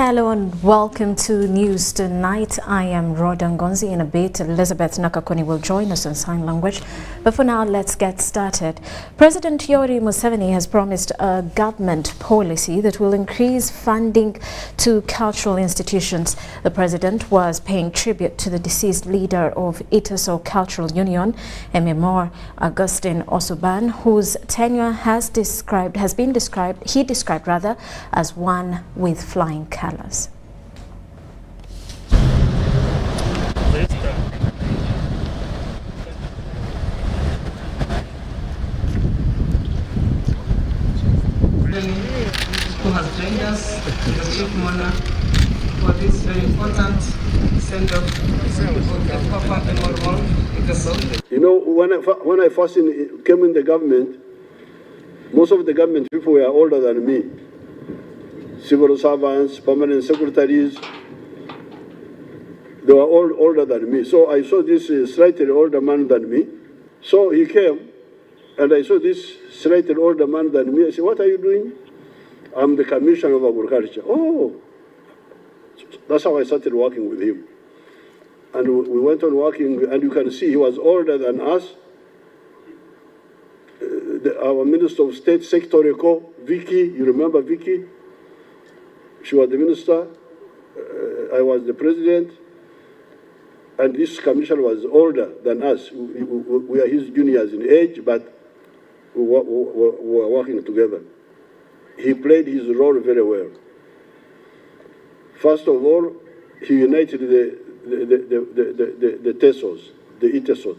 Hello and welcome to News Tonight. I am Rhoda Ngonzi. In a bit, Elizabeth Nakakoni will join us in sign language. But for now, let's get started. President Yoweri Museveni has promised a government policy that will increase funding to cultural institutions. The president was paying tribute to the deceased leader of Iteso Cultural Union, MMR Augustine Osuban, whose tenure has been described as one with flying colors. Who has joined us, the chief monarch, for this very important send-off of the Papa Emmanuel. You know, when I first came in the government, most of the government people were older than me. Civil servants, permanent secretaries, they were all older than me. So I saw this slightly older man than me. So he came, and I saw this slightly older man than me. I said, "What are you doing?" "I'm the Commissioner of Agriculture." "Oh." That's how I started working with him. And we went on working, and you can see he was older than us. Our Minister of State, Secretary, Vicky, you remember Vicky? She was the minister, I was the president, and this commissioner was older than us. We are his juniors in age, but we were working together. He played his role very well. First of all, he united the Tesos, the Itesot.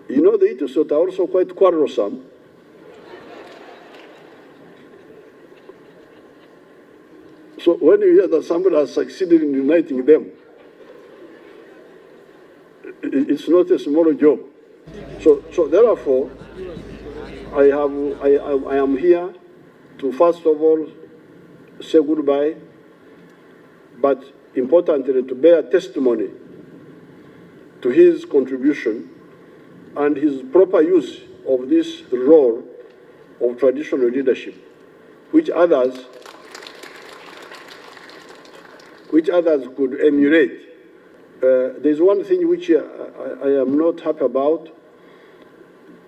You know, the Itesot are also quite quarrelsome. So when you hear that somebody has succeeded in uniting them, it's not a small job. So therefore, I am here to first of all say goodbye, but importantly to bear testimony to his contribution and his proper use of this role of traditional leadership, which others could emulate. There's one thing which I am not happy about.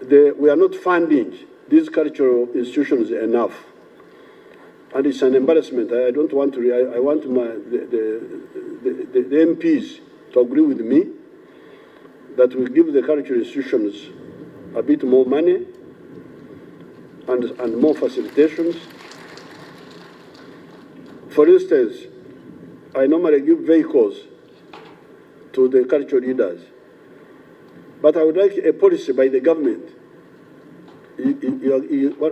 We are not funding these cultural institutions enough. And it's an embarrassment. I don't want to, I want the MPs to agree with me that we give the cultural institutions a bit more money and more facilitations. For instance, I normally give vehicles to the cultural leaders, but I would like a policy by the government.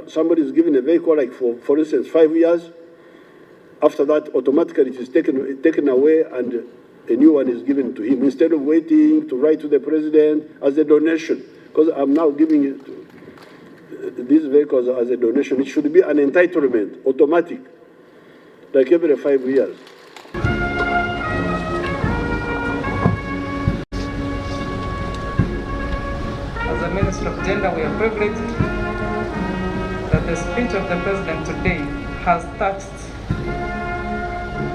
Somebody is given a vehicle, like for instance, 5 years. After that, automatically it is taken away, and a new one is given to him instead of waiting to write to the president as a donation. Because I'm now giving it these vehicles as a donation. It should be an entitlement, automatic, like every 5 years. As a Minister of Gender, we are privileged that the speech of the President today has touched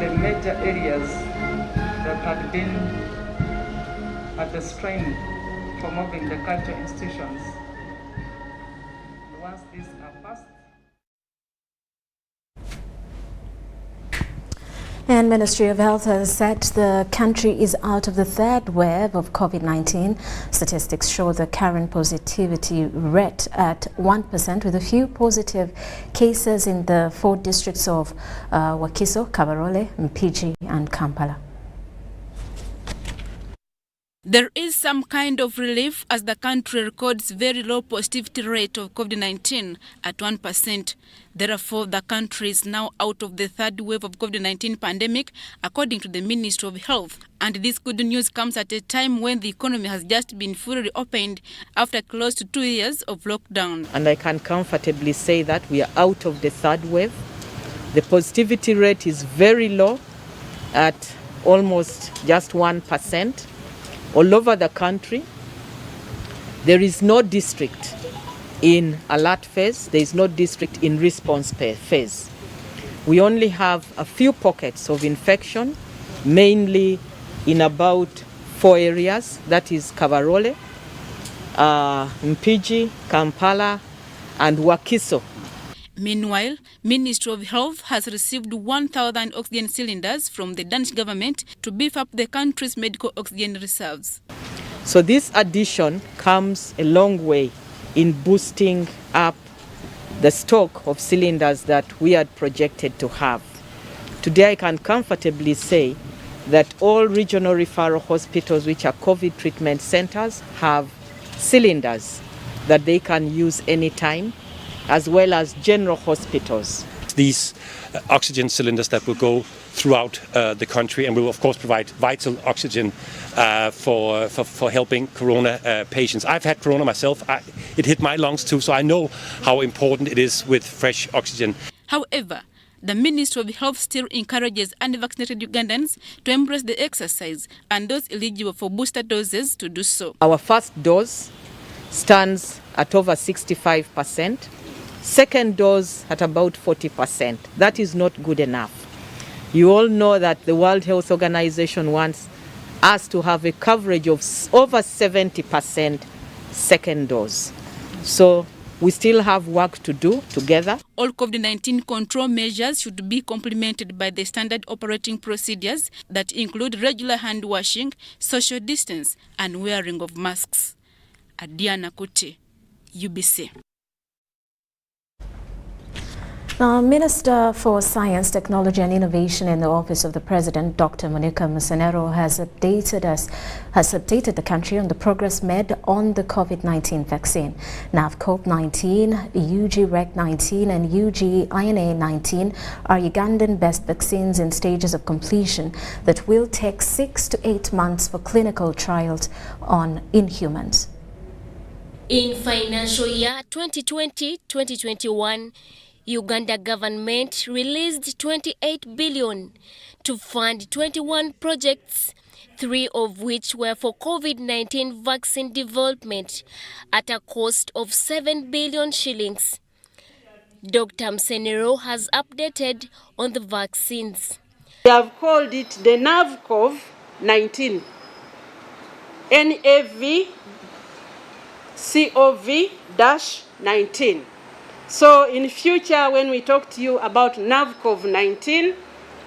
the major areas that had been at the strain for moving the cultural institutions. Once these are passed, And Ministry of Health has said the country is out of the third wave of COVID-19. Statistics show the current positivity rate at 1%, with a few positive cases in the 4 districts of Wakiso, Kabarole, Mpigi and Kampala. There is some kind of relief as the country records very low positivity rate of COVID-19 at 1%. Therefore, the country is now out of the third wave of COVID-19 pandemic, according to the Ministry of Health. And this good news comes at a time when the economy has just been fully reopened after close to 2 years of lockdown. And I can comfortably say that we are out of the third wave. The positivity rate is very low at almost just 1%. All over the country, there is no district in alert phase, there is no district in response phase. We only have a few pockets of infection, mainly in about 4 areas, that is Kabarole, Mpigi, Kampala, and Wakiso. Meanwhile, Ministry of Health has received 1,000 oxygen cylinders from the Danish government to beef up the country's medical oxygen reserves. So this addition comes a long way in boosting up the stock of cylinders that we had projected to have. Today I can comfortably say that all regional referral hospitals, which are COVID treatment centers, have cylinders that they can use anytime, as well as general hospitals. These oxygen cylinders that will go throughout the country and will of course provide vital oxygen for helping corona patients. I've had corona myself. It hit my lungs too, so I know how important it is with fresh oxygen. However, the Ministry of Health still encourages unvaccinated Ugandans to embrace the exercise and those eligible for booster doses to do so. Our first dose stands at over 65%. Second dose at about 40%. That is not good enough. You all know that the World Health Organization wants us to have a coverage of over 70% second dose. So we still have work to do together. All COVID-19 control measures should be complemented by the standard operating procedures that include regular hand washing, social distance, and wearing of masks. Adiana Kuti, UBC. Now, Minister for Science, Technology and Innovation in the Office of the President, Dr. Monica Musenero, has updated the country on the progress made on the COVID-19 vaccine. NAVCoV-19, UGREC-19 and UGINA-19 are Ugandan-based vaccines in stages of completion that will take 6 to 8 months for clinical trials in humans. In financial year 2020-2021, Uganda government released 28 billion to fund 21 projects, 3 of which were for COVID-19 vaccine development at a cost of 7 billion shillings. Dr. Musenero has updated on the vaccines. We have called it the NAVCoV-19, NAVCoV-19. So in future, when we talk to you about NAVCoV-19,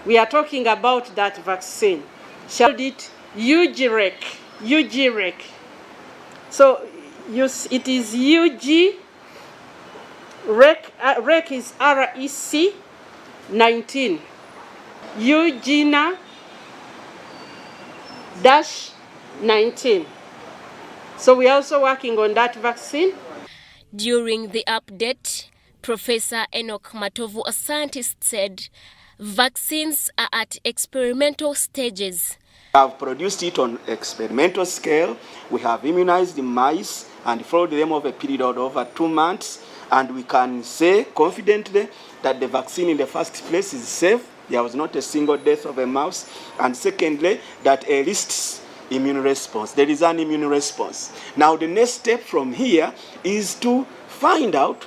we are talking about that vaccine. Shall it UGREC. So it is UG, REC is REC 19, UGINA-19. So we are also working on that vaccine. During the update, Professor Enoch Matovu, a scientist, said vaccines are at experimental stages. We have produced it on experimental scale. We have immunized the mice and followed them over a period of over 2 months. And we can say confidently that the vaccine in the first place is safe. There was not a single death of a mouse. And secondly, that elicits immune response. There is an immune response. Now the next step from here is to find out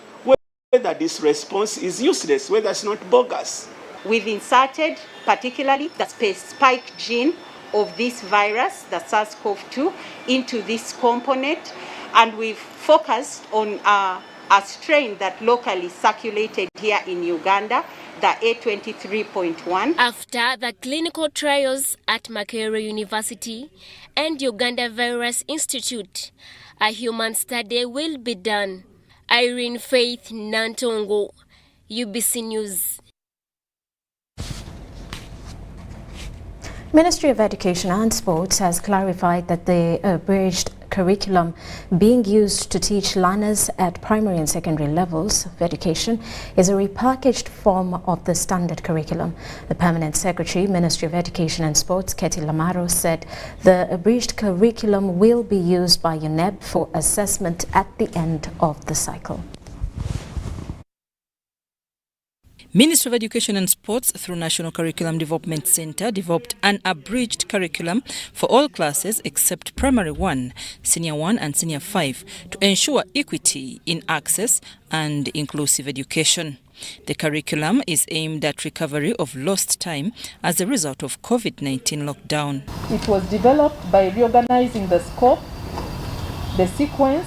whether this response is useless, whether it's not bogus. We've inserted particularly the spike gene of this virus, the SARS-CoV-2, into this component, and we've focused on a strain that locally circulated here in Uganda, the A23.1. After the clinical trials at Makerere University and Uganda Virus Institute, a human study will be done. Irene Faith Nantongo, UBC News. Ministry of Education and Sports has clarified that the abridged curriculum being used to teach learners at primary and secondary levels of education is a repackaged form of the standard curriculum. The Permanent Secretary, Ministry of Education and Sports, Katie Lamaro, said the abridged curriculum will be used by UNEB for assessment at the end of the cycle. Ministry of Education and Sports, through National Curriculum Development Center, developed an abridged curriculum for all classes except Primary 1, Senior 1 and Senior 5 to ensure equity in access and inclusive education. The curriculum is aimed at recovery of lost time as a result of COVID-19 lockdown. It was developed by reorganizing the scope, the sequence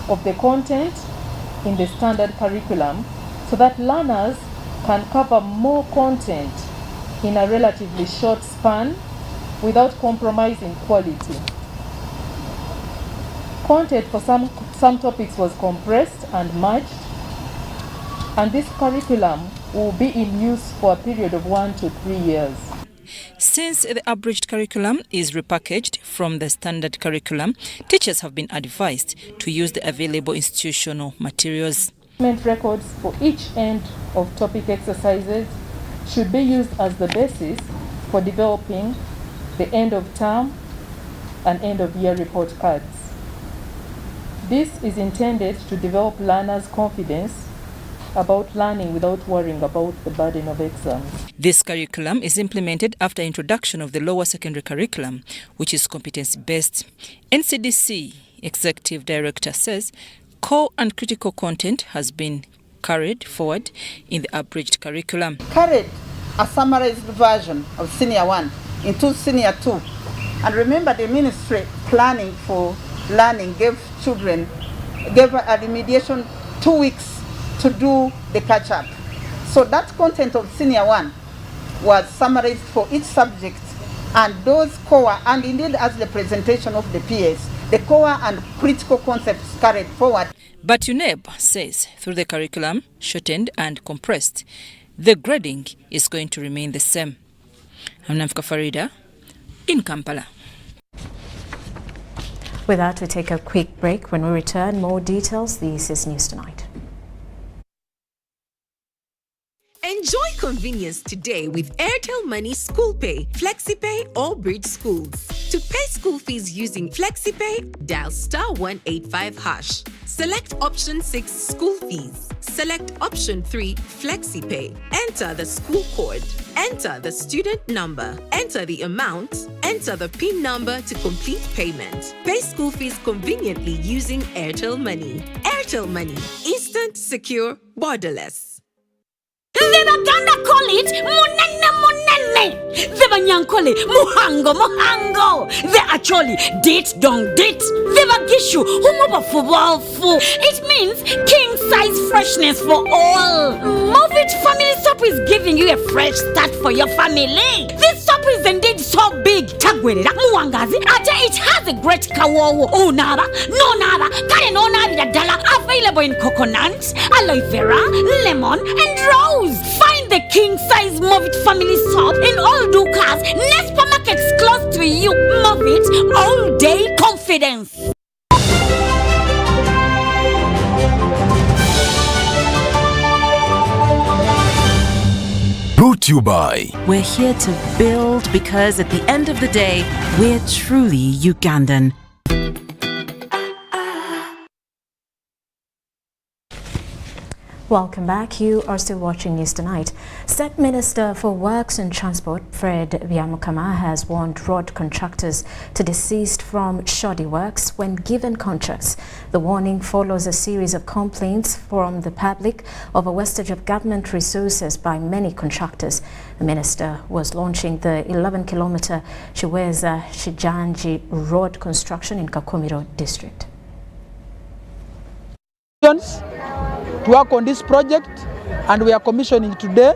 of the content in the standard curriculum so that learners can cover more content in a relatively short span without compromising quality. Content for some topics was compressed and merged, and this curriculum will be in use for a period of 1 to 3 years. Since the abridged curriculum is repackaged from the standard curriculum, teachers have been advised to use the available institutional materials. Records for each end of topic exercises should be used as the basis for developing the end of term and end of year report cards. This is intended to develop learners' confidence about learning without worrying about the burden of exams. This curriculum is implemented after introduction of the lower secondary curriculum, which is competency-based. NCDC Executive Director says core and critical content has been carried forward in the abridged curriculum. Carried a summarized version of Senior 1 into Senior 2. And remember, the ministry planning for learning gave a remediation 2 weeks to do the catch-up. So that content of Senior 1 was summarized for each subject, and those core, and indeed as the presentation of the PS, the core and critical concepts carried forward. But UNEB says through the curriculum, shortened and compressed, the grading is going to remain the same. I'm Namfka Farida in Kampala. With that, we take a quick break. When we return, more details. This is News Tonight. Enjoy convenience today with Airtel Money School Pay, FlexiPay, or Bridge Schools. To pay school fees using FlexiPay, dial *185#. Select option 6 School Fees. Select option 3 FlexiPay. Enter the school code. Enter the student number. Enter the amount. Enter the PIN number to complete payment. Pay school fees conveniently using Airtel Money. Airtel Money. Instant, secure, borderless. The Baganda call it munene munene. The Banyankole muhango. The Acholi dit dong dit. The Bagishu humobafubafu. It means king size freshness for all. Movit Family Soap is giving you a fresh start for your family. This soap is indeed so big. Tagwerera muwangazi ate it has a great kawowo. Onaba, no naba, kare no nabi dala. Available in coconut, aloe vera, lemon, and rose. Find the king size Movit Family Soap in all Dukas, next supermarkets close to you. Movit, all day confidence. Brought to you by. We're here to build because at the end of the day, we're truly Ugandan. Welcome back. You are still watching News Tonight. State Minister for Works and Transport, Fred Byamukama, has warned road contractors to desist from shoddy works when given contracts. The warning follows a series of complaints from the public over wastage of government resources by many contractors. The minister was launching the 11-kilometer Chiweza-Shijanji road construction in Kakumiro district. To work on this project, and we are commissioning today.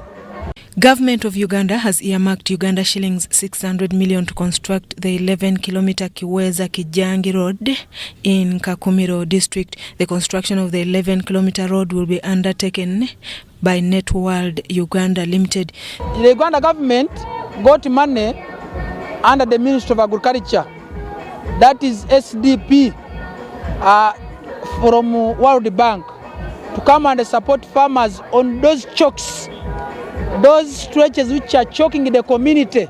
Government of Uganda has earmarked Uganda shillings 600 million to construct the 11-kilometer Kiweza-Kijangi road in Kakumiro district. The construction of the 11-kilometer road will be undertaken by Networld Uganda Limited. The Uganda government got money under the Ministry of Agriculture, that is SDP, from World Bank, to come and support farmers on those chokes, those stretches which are choking the community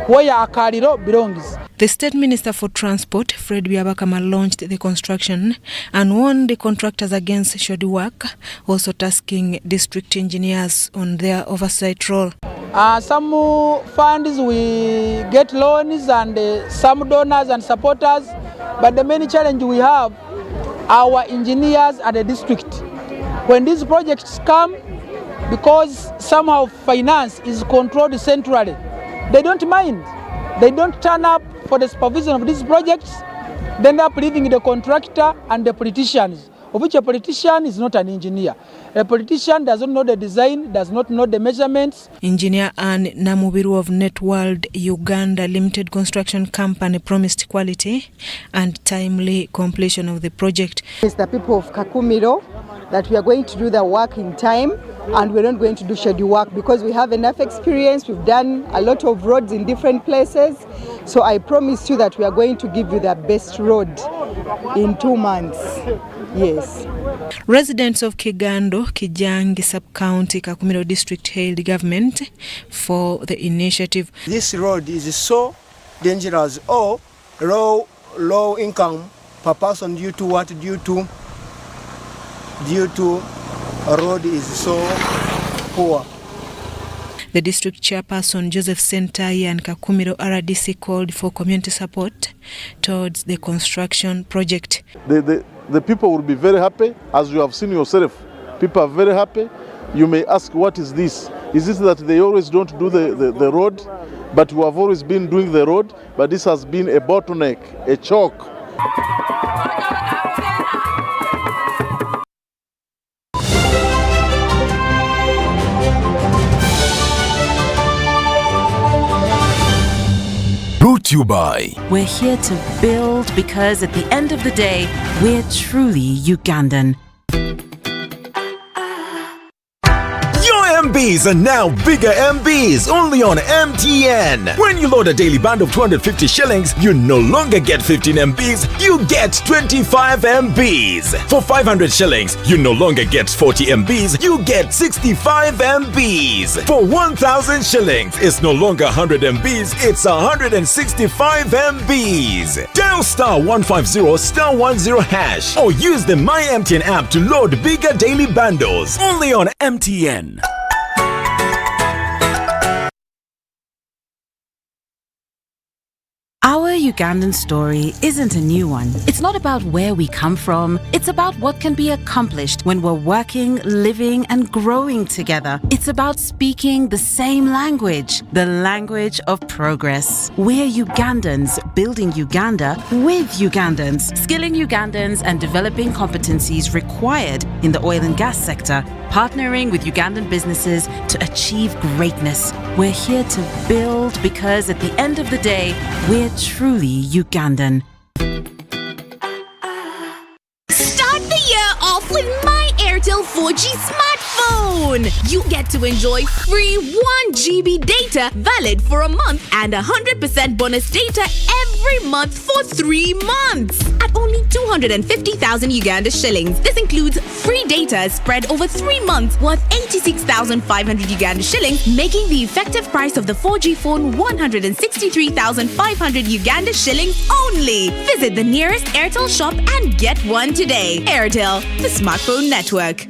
where Akariro belongs. The State Minister for Transport, Fred Byamukama, launched the construction and warned the contractors against shoddy work, also tasking district engineers on their oversight role. Some funds we get loans and some donors and supporters, but the main challenge we have, our engineers at the district. When these projects come, because somehow finance is controlled centrally. They don't mind. They don't turn up for the supervision of these projects. They end up leaving the contractor and the politicians, of which a politician is not an engineer. A politician doesn't know the design, does not know the measurements. Engineer Anne Namubiru of Networld Uganda Limited Construction Company promised quality and timely completion of the project. It's the people of Kakumiro that we are going to do the work in time, and we're not going to do schedule work because we have enough experience. We've done a lot of roads in different places. So I promise you that we are going to give you the best road in 2 months. Yes. Residents of Kigando, Kijangi Sub-County, Kakumiro District hailed government for the initiative. This road is so dangerous or low income per person due to what? Due to a road is so poor. The district chairperson Joseph Sentai and Kakumiro RDC called for community support towards the construction project. The people will be very happy, as you have seen yourself. People are very happy. You may ask, what is this? Is this that they always don't do the road? But we have always been doing the road, but this has been a bottleneck, a choke. Brought to you by. We're here to build because at the end of the day, we're truly Ugandan. MBs are now bigger MBs only on MTN. When you load a daily bundle of 250 shillings, you no longer get 15 MBs, you get 25 MBs. For 500 shillings, you no longer get 40 MBs, you get 65 MBs. For 1,000 shillings, it's no longer 100 MBs, it's 165 MBs. Dial *150 *10 hash or use the My MTN app to load bigger daily bundles only on MTN. Our Ugandan story isn't a new one. It's not about where we come from. It's about what can be accomplished when we're working, living, and growing together. It's about speaking the same language, the language of progress. We're Ugandans building Uganda with Ugandans, skilling Ugandans and developing competencies required in the oil and gas sector, partnering with Ugandan businesses to achieve greatness. We're here to build because at the end of the day, we're truly Ugandan. Start the year off with My Airtel 4G smartphone. You get to enjoy free 1 GB data valid for a month and 100% bonus data every month for 3 months at only 250,000 Uganda shillings. This includes free data spread over 3 months worth 86,500 Uganda shillings, making the effective price of the 4G phone 163,500 Uganda shillings only. Visit the nearest Airtel shop and get one today. Airtel, the smartphone network.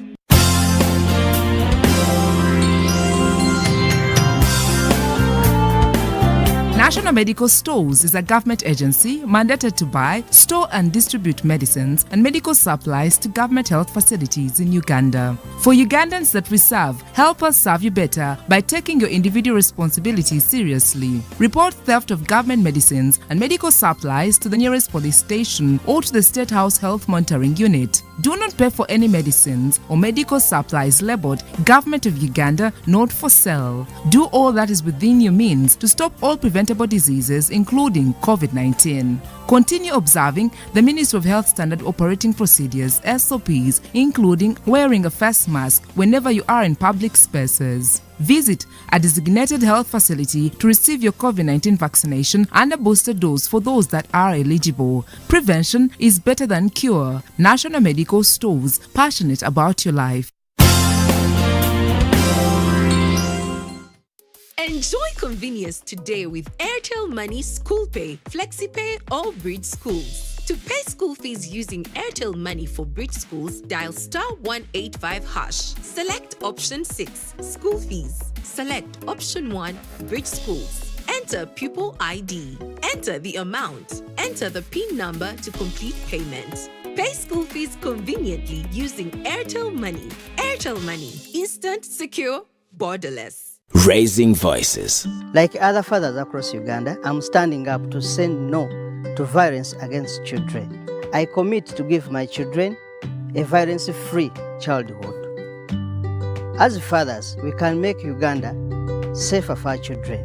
National Medical Stores is a government agency mandated to buy, store and distribute medicines and medical supplies to government health facilities in Uganda. For Ugandans that we serve, help us serve you better by taking your individual responsibilities seriously. Report theft of government medicines and medical supplies to the nearest police station or to the State House Health Monitoring Unit. Do not pay for any medicines or medical supplies labeled Government of Uganda, not for sale. Do all that is within your means to stop all preventable diseases, including COVID-19. Continue observing the Ministry of Health Standard Operating Procedures, SOPs, including wearing a face mask whenever you are in public spaces. Visit a designated health facility to receive your COVID-19 vaccination and a booster dose for those that are eligible. Prevention is better than cure. National Medical Stores, passionate about your life. Enjoy convenience today with Airtel Money School Pay, FlexiPay, or Bridge Schools. To pay school fees using Airtel Money for Bridge Schools, dial *185 hash. Select option 6, School Fees. Select option 1, Bridge Schools. Enter pupil ID. Enter the amount. Enter the PIN number to complete payment. Pay school fees conveniently using Airtel Money. Airtel Airtel Money. Instant, secure, borderless. Raising voices. Like other fathers across Uganda, I'm standing up to say no to violence against children. I commit to give my children a violence-free childhood. As fathers, we can make Uganda safer for our children.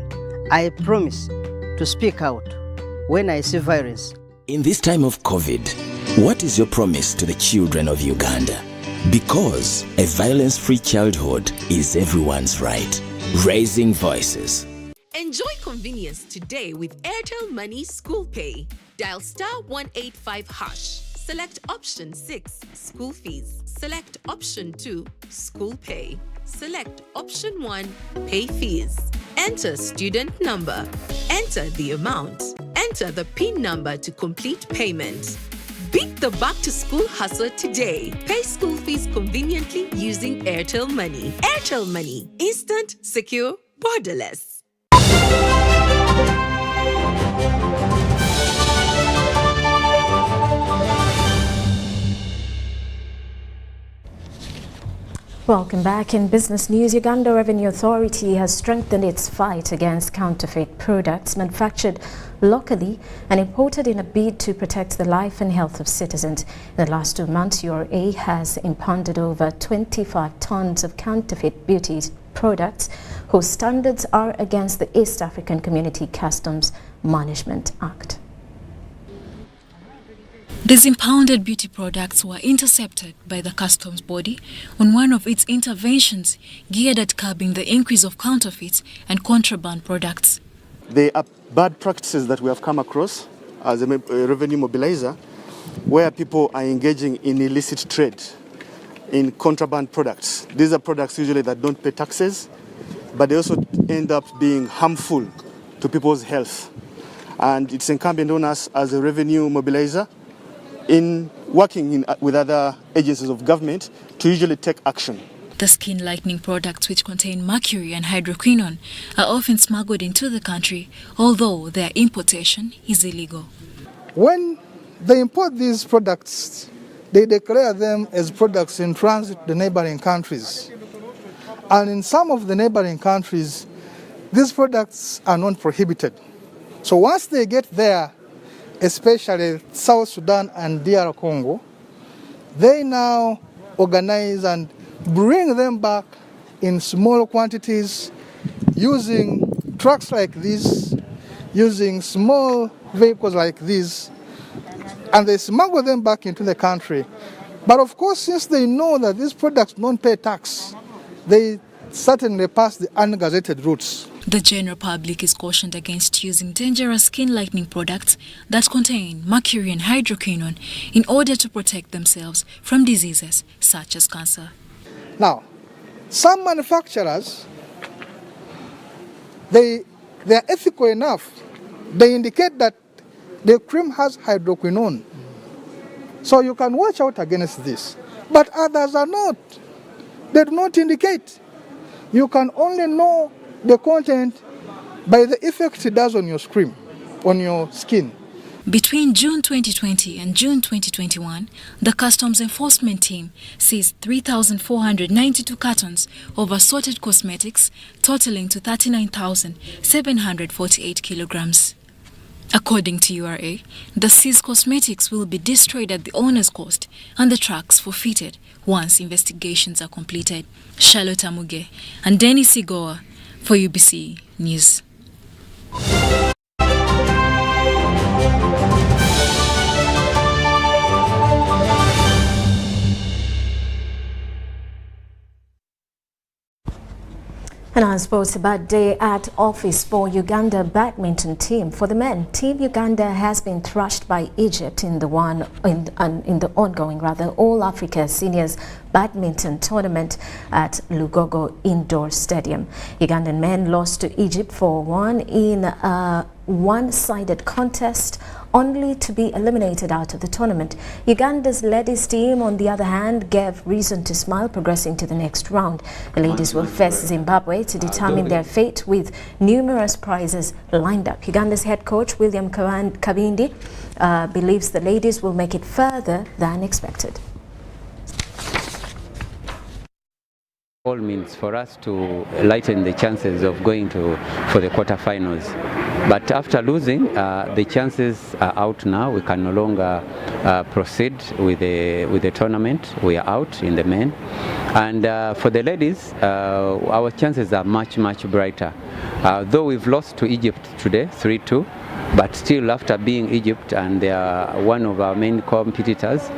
I promise to speak out when I see violence. In this time of COVID, what is your promise to the children of Uganda? Because a violence-free childhood is everyone's right. Raising voices. Enjoy convenience today with Airtel Money School Pay. Dial *185#. Select option 6, school fees. Select option 2, school pay. Select option 1, pay fees. Enter student number. Enter the amount. Enter the PIN number to complete payment. Beat the back-to-school hustle today. Pay school fees conveniently using Airtel Money. Airtel Money. Instant, secure, borderless. Welcome back. In business news, Uganda Revenue Authority has strengthened its fight against counterfeit products manufactured locally and imported in a bid to protect the life and health of citizens. In the last 2 months, URA has impounded over 25 tons of counterfeit beauty products whose standards are against the East African Community Customs Management Act. These impounded beauty products were intercepted by the customs body on one of its interventions geared at curbing the increase of counterfeits and contraband products. There are bad practices that we have come across as a revenue mobilizer where people are engaging in illicit trade in contraband products. These are products usually that don't pay taxes, but they also end up being harmful to people's health. And it's incumbent on us as a revenue mobilizer in working with other agencies of government to usually take action. The skin lightening products, which contain mercury and hydroquinone, are often smuggled into the country, although their importation is illegal. When they import these products, they declare them as products in transit to the neighboring countries. And in some of the neighboring countries, these products are not prohibited. So once they get there, especially South Sudan and DR Congo, they now organize and bring them back in small quantities using trucks like this, using small vehicles like this, and they smuggle them back into the country. But of course, since they know that these products don't pay tax, they certainly pass the ungazetted routes. The general public is cautioned against using dangerous skin lightening products that contain mercury and hydroquinone in order to protect themselves from diseases such as cancer. Now, some manufacturers, they are ethical enough. They indicate that the cream has hydroquinone. So you can watch out against this. But others are not. They do not indicate. You can only know the content by the effect it does on your skin, on your skin. Between June 2020 and June 2021, the Customs Enforcement Team seized 3,492 cartons of assorted cosmetics totaling to 39,748 kilograms. According to URA, the seized cosmetics will be destroyed at the owner's cost and the trucks forfeited once investigations are completed. Charlotte Amuge and Dennis Sigoa for UBC News. And I suppose a bad day at office for Uganda badminton team. For the men, Team Uganda has been thrashed by Egypt in the ongoing All Africa Seniors Badminton Tournament at Lugogo Indoor Stadium. Ugandan men lost to Egypt 4-1 in a one-sided contest, only to be eliminated out of the tournament. Uganda's ladies team, on the other hand, gave reason to smile, progressing to the next round. The ladies will face Zimbabwe to determine their fate with numerous prizes lined up. Uganda's head coach, William Kabindi, believes the ladies will make it further than expected. All means for us to lighten the chances of going for the quarterfinals. But after losing, the chances are out now. We can no longer proceed with the tournament. We are out in the men. And for the ladies, our chances are much, much brighter. Though we've lost to Egypt today, 3-2, but still after being Egypt and they are one of our main competitors,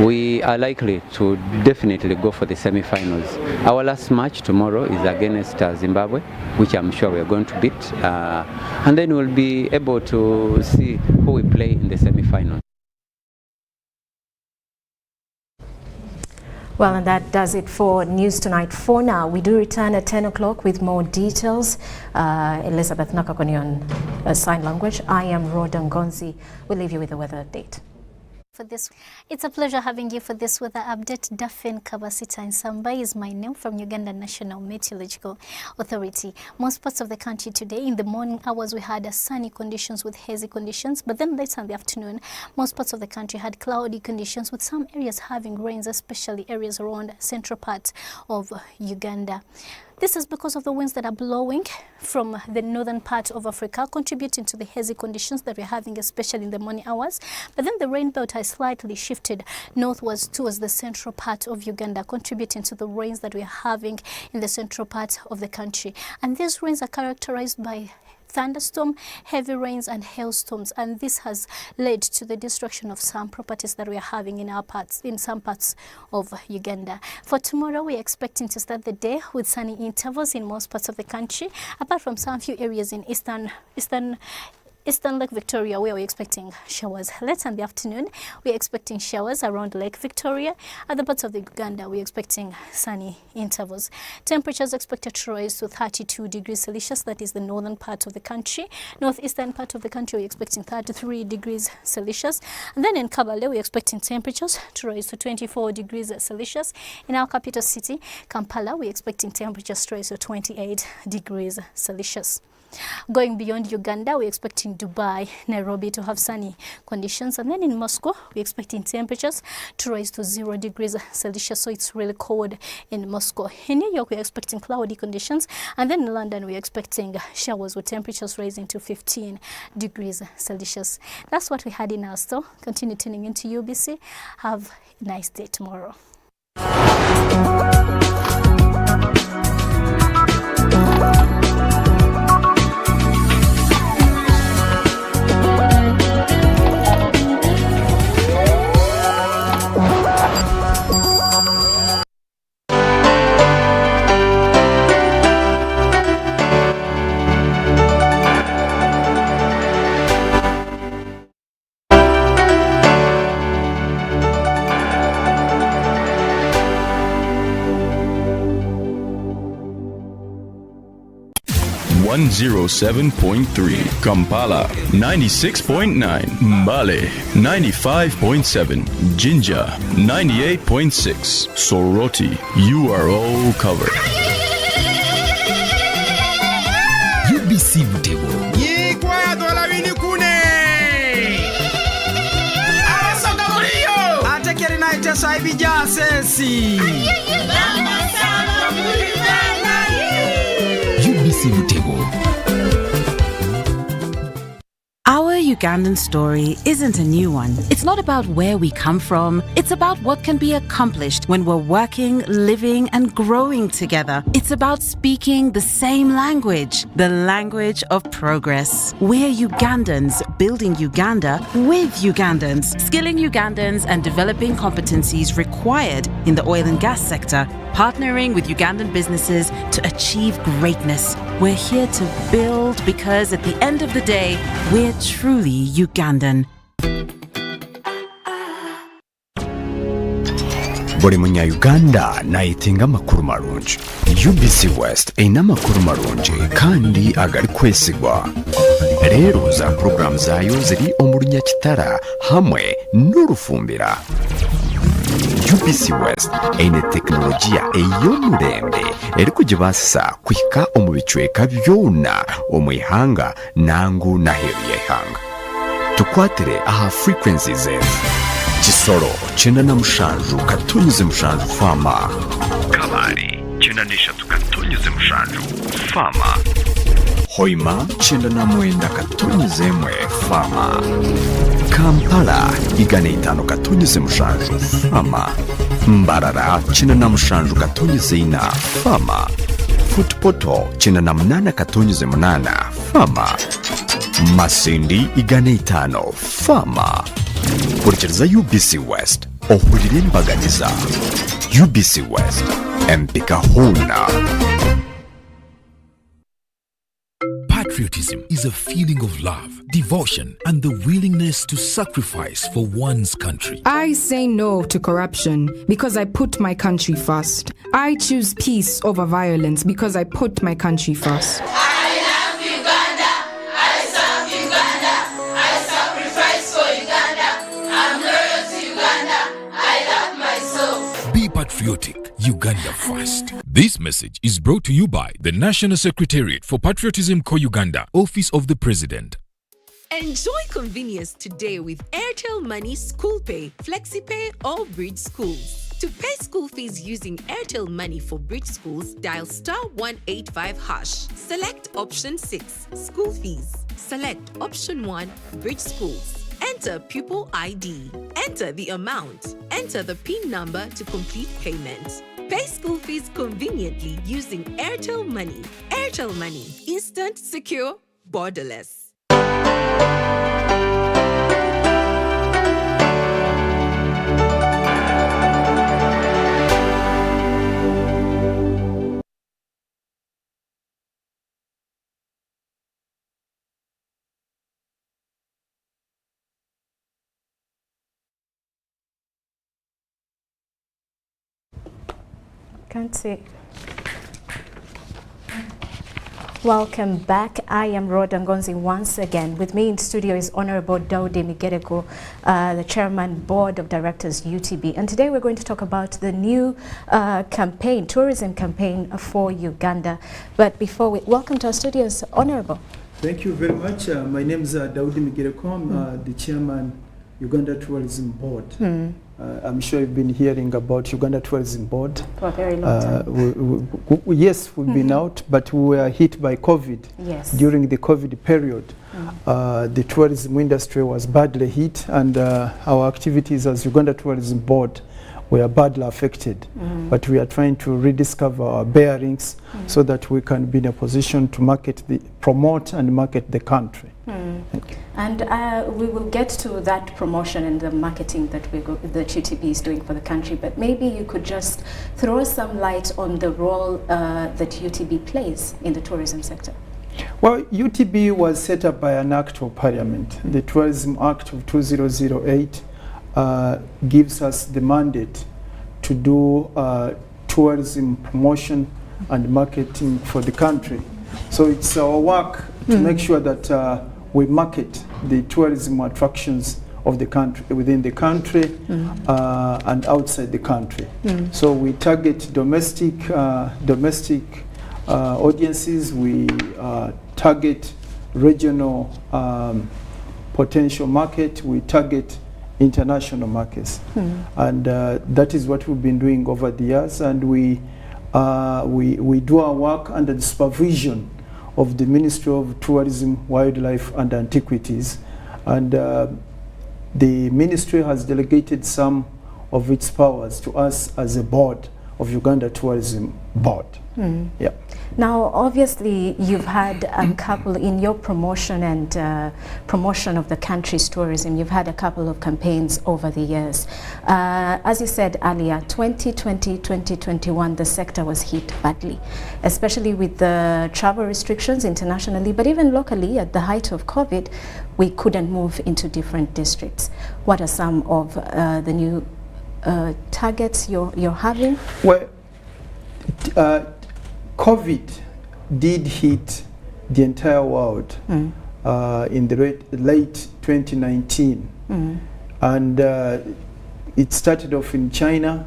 we are likely to definitely go for the semi-finals. Our last match tomorrow is against Zimbabwe, which I'm sure we are going to beat. And then we'll be able to see who we play in the semi-finals. Well, and that does it for News Tonight for now. We do return at 10 o'clock with more details. Elizabeth Nakakoni on sign language. I am Rhoda Ngonzi. We'll leave you with the weather update. For this, it's a pleasure having you for this weather update. Daphne Kabasita Nsamba is my name from Uganda National Meteorological Authority. Most parts of the country today, in the morning hours, we had sunny conditions with hazy conditions, but then later in the afternoon, most parts of the country had cloudy conditions with some areas having rains, especially areas around central part of Uganda. This is because of the winds that are blowing from the northern part of Africa, contributing to the hazy conditions that we're having, especially in the morning hours. But then the rain belt has slightly shifted northwards towards the central part of Uganda, contributing to the rains that we're having in the central part of the country. And these rains are characterized by thunderstorm, heavy rains and hailstorms, and this has led to the destruction of some properties that we are having in some parts of Uganda. For tomorrow, we are expecting to start the day with sunny intervals in most parts of the country, apart from some few areas in Eastern Lake Victoria, where we're expecting showers. Later in the afternoon, we're expecting showers around Lake Victoria. Other parts of the Uganda, we're expecting sunny intervals. Temperatures expected to rise to 32 degrees Celsius, that is the northern part of the country. Northeastern part of the country, we're expecting 33 degrees Celsius. And then in Kabale, we're expecting temperatures to rise to 24 degrees Celsius. In our capital city, Kampala, we're expecting temperatures to rise to 28 degrees Celsius. Going beyond Uganda, we're expecting Dubai, Nairobi to have sunny conditions. And then in Moscow, we're expecting temperatures to rise to 0 degrees Celsius. So it's really cold in Moscow. In New York, we're expecting cloudy conditions. And then in London, we're expecting showers with temperatures rising to 15 degrees Celsius. That's what we had in our store. Continue tuning into UBC. Have a nice day tomorrow. One 107.3, Kampala 96.9, Mbale 95.7, Jinja 98.6, Soroti. You are all covered. UBC Butego. Yikwa dola wini kune. Asoka muriyo. Atekeri na ite saibi jasesi. UBC Butego. Our Ugandan story isn't a new one. It's not about where we come from. It's about what can be accomplished when we're working, living, and growing together. It's about speaking the same language, the language of progress. We're Ugandans building Uganda with Ugandans, skilling Ugandans and developing competencies required in the oil and gas sector, partnering with Ugandan businesses to achieve greatness. We're here to build because at the end of the day, we're truly Ugandan. Buri munya-Uganda nayitinga amakuru marungi. UBC West ina amakuru marungi kandi agari kwesigwa. Rero za program zayo ziri omuri Nyakitara hamwe n'urufumbira. UBC West ine teknolojia ey'omurembe eri kugibasa kwika omu bicweka byona omu ihanga nangu naheru y'ihanga. Tukwatire aha frequencies zetu. Kisoro 97.7 Katonyize 7 Fama Kabari chendanisha tukatonyeze mushanju fama Hoima chenda na mwenda katonyeze mwe fama Kampala igana itano katonyeze mushanju fama Mbarara chenda na mushanju katonyeze ina fama Footpoto chenda na mnana katonyeze munana fama Masindi igana itano fama Kurichiriza UBC West ohulire mbaganiza UBC West empika huna. Patriotism is a feeling of love, devotion, and the willingness to sacrifice for one's country. I say no to corruption because I put my country first. I choose peace over violence because I put my country first. I love Uganda. I serve Uganda. I sacrifice for Uganda. I'm loyal to Uganda. I love my soul. Be patriotic. Uganda first. This message is brought to you by the National Secretariat for Patriotism Co-Uganda, Office of the President. Enjoy convenience today with Airtel Money School Pay, FlexiPay, or Bridge Schools. To pay school fees using Airtel Money for Bridge Schools, dial *185#. Select option 6, School Fees. Select option 1, Bridge Schools. Enter pupil ID. Enter the amount. Enter the PIN number to complete payment. Pay school fees conveniently using Airtel Money. Airtel Money. Instant, secure, borderless. Can't see. Welcome back. I am Rhoda Ngonzi once again. With me in studio is Honorable Daudi Migereko, the Chairman Board of Directors UTB. And today we're going to talk about the new campaign, tourism campaign for Uganda. But before we welcome to our studios, Honorable. Thank you very much. My name is Daudi Migereko. I'm the Chairman Uganda Tourism Board. I'm sure you've been hearing about Uganda Tourism Board. For a very long time. Yes, we've been out, but we were hit by COVID. Yes. During the COVID period, the tourism industry was badly hit, and our activities as Uganda Tourism Board were badly affected. But we are trying to rediscover our bearings so that we can be in a position to promote and market the country. And we will get to that promotion and the marketing that that UTB is doing for the country, but maybe you could just throw some light on the role that UTB plays in the tourism sector. Well, UTB was set up by an act of parliament. The Tourism Act of 2008 gives us the mandate to do tourism promotion and marketing for the country. So it's our work to make sure that we market the tourism attractions of the country, within the country and outside the country. So we target domestic audiences, we target regional potential market, we target international markets. And that is what we've been doing over the years, and we do our work under the supervision of the Ministry of Tourism, Wildlife and Antiquities, and the ministry has delegated some of its powers to us as a board of Uganda Tourism Board. Yeah. Now, obviously, you've had a couple in your promotion and promotion of the country's tourism. You've had a couple of campaigns over the years. As you said earlier, 2020, 2021, the sector was hit badly, especially with the travel restrictions internationally, but even locally at the height of COVID, we couldn't move into different districts. What are some of the new targets you're having? Well, COVID did hit the entire world in the late 2019. And it started off in China.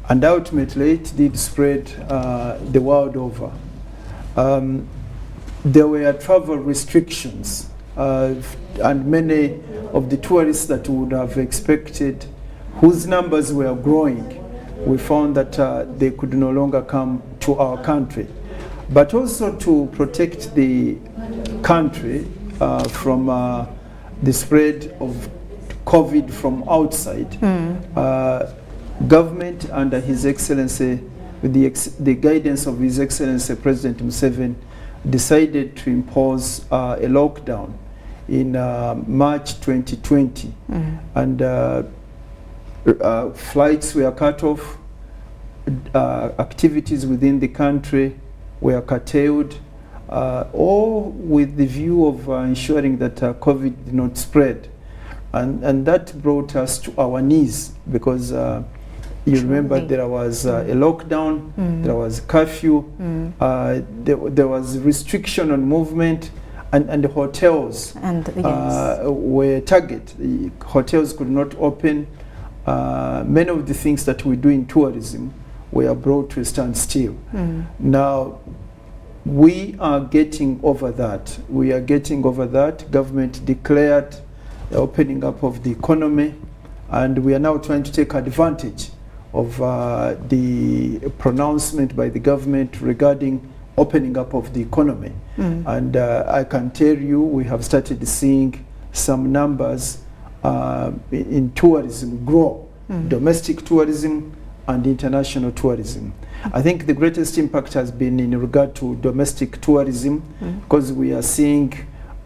And ultimately it did spread the world over. There were travel restrictions and many of the tourists that would have expected, whose numbers were growing, we found that they could no longer come to our country. But also to protect the country from the spread of COVID from outside, government under His Excellency, with the guidance of His Excellency President Museveni, decided to impose a lockdown in March 2020. And flights were cut off, activities within the country were curtailed, all with the view of ensuring that COVID did not spread. And that brought us to our knees, because you remember there was a lockdown, there was curfew, there was restriction on movement, and the hotels were targeted. The hotels could not open. Many of the things that we do in tourism were brought to a standstill. Now, we are getting over that. We are getting over that. Government declared the opening up of the economy, and we are now trying to take advantage of the pronouncement by the government regarding opening up of the economy. And I can tell you, we have started seeing some numbers in tourism grow, domestic tourism and international tourism. I think the greatest impact has been in regard to domestic tourism, because we are seeing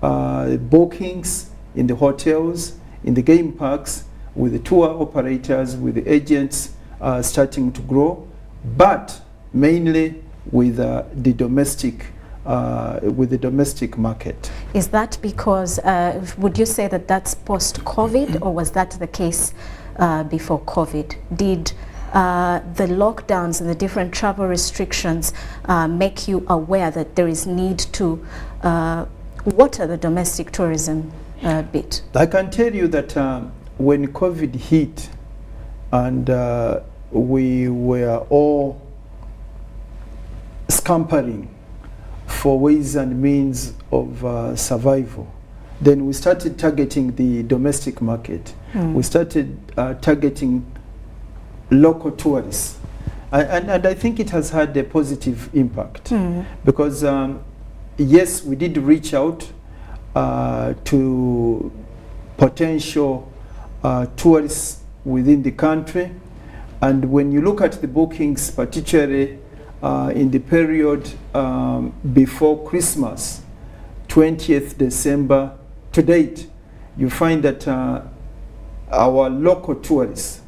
bookings in the hotels, in the game parks, with the tour operators, with the agents starting to grow, but mainly with the domestic market. Is that because, would you say that that's post-COVID, or was that the case before COVID? Did the lockdowns and the different travel restrictions make you aware that there is need to water the domestic tourism bit? I can tell you that when COVID hit and we were all scampering for ways and means of survival, then we started targeting the domestic market. We started targeting local tourists, and I think it has had a positive impact, because yes, we did reach out to potential tourists within the country, and when you look at the bookings, particularly in the period before Christmas, 20th December to date, you find that our local tourists,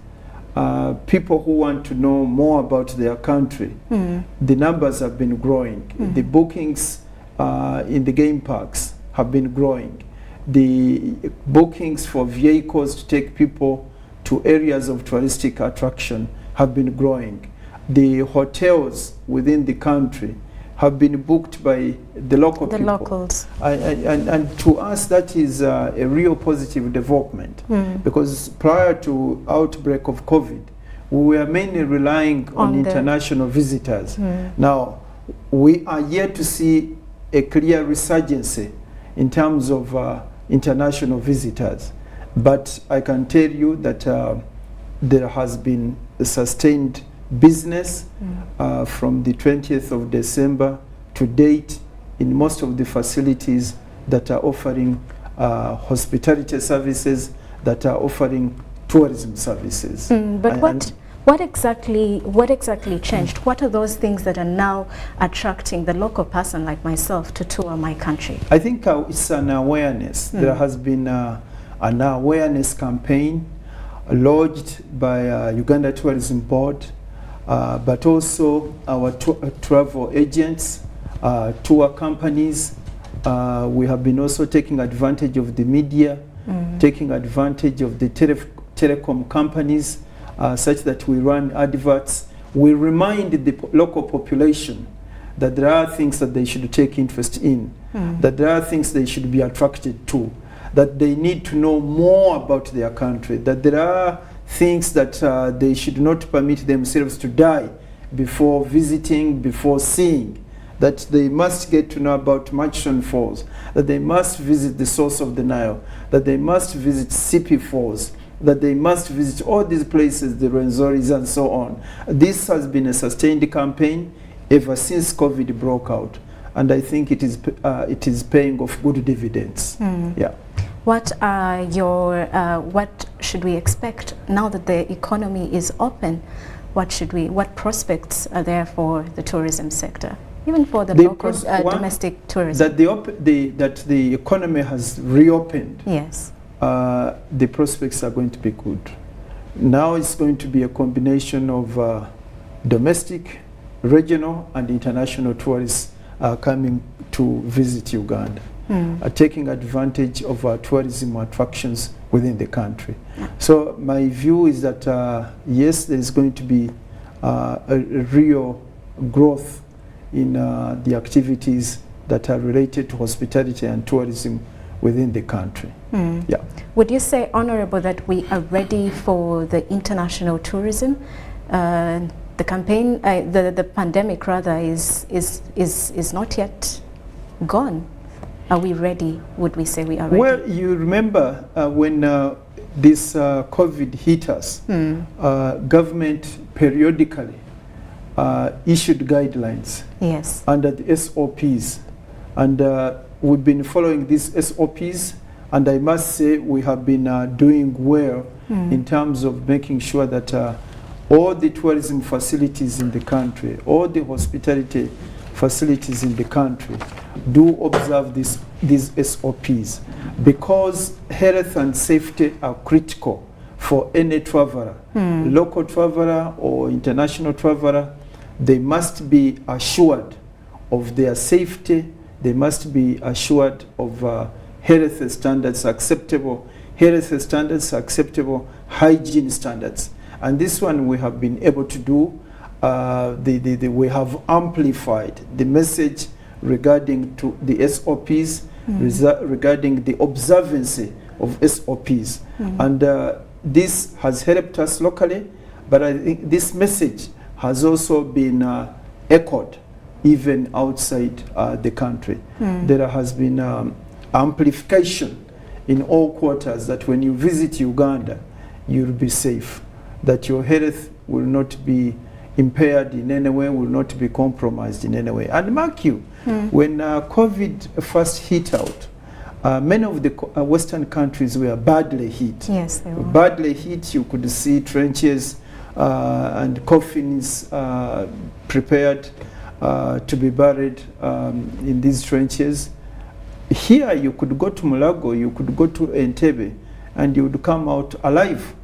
people who want to know more about their country, the numbers have been growing. The bookings in the game parks have been growing. The bookings for vehicles to take people to areas of touristic attraction have been growing. The hotels within the country have been booked by the local people. Locals. And to us, that is a real positive development, because prior to outbreak of COVID, we were mainly relying on international visitors. Now, we are yet to see a clear resurgence in terms of international visitors. But I can tell you that there has been a sustained business from the 20th of December to date in most of the facilities that are offering hospitality services, that are offering tourism services. But what exactly changed? What are those things that are now attracting the local person like myself to tour my country? I think it's an awareness. There has been an awareness campaign lodged by Uganda Tourism Board, but also our travel agents, tour companies. We have been also taking advantage of the media, taking advantage of the telecom companies, such that we run adverts. We remind the local population that there are things that they should take interest in, that there are things they should be attracted to, that they need to know more about their country, that there are things that they should not permit themselves to die before visiting, before seeing, that they must get to know about Murchison Falls, that they must visit the source of the Nile, that they must visit Sipi Falls, that they must visit all these places, the Renzoris and so on. This has been a sustained campaign ever since COVID broke out, and I think it is paying off good dividends. Yeah. What are your what should we expect now that the economy is open? What prospects are there for the tourism sector, even for the local domestic tourism? That the economy has reopened. Yes. The prospects are going to be good. Now it's going to be a combination of domestic, regional, and international tourists coming to visit Uganda, taking advantage of our tourism attractions within the country. So my view is that yes, there is going to be a real growth in the activities that are related to hospitality and tourism within the country. Yeah. Would you say, Honorable, that we are ready for the international tourism? The campaign, the pandemic rather, is not yet gone. Are we ready? Would we say we are ready? Well, you remember when this COVID hit us, government periodically issued guidelines under the SOPs, and we've been following these SOPs, and I must say we have been doing well in terms of making sure that all the tourism facilities in the country, all the hospitality facilities in the country do observe these SOPs, because health and safety are critical for any traveler, local traveler or international traveler. They must be assured of their safety. They must be assured of health standards, acceptable hygiene standards. And this one we have been able to do. We have amplified the message regarding to the SOPs, regarding the observancy of SOPs. And this has helped us locally, but I think this message has also been echoed even outside the country. There has been amplification in all quarters that when you visit Uganda, you'll be safe, that your health will not be impaired in any way, will not be compromised in any way. And mark you, when COVID first hit out, many of the Western countries were badly hit. Yes, they were. Badly hit, you could see trenches and coffins prepared to be buried in these trenches. Here you could go to Mulago, you could go to Entebbe, and you would come out alive.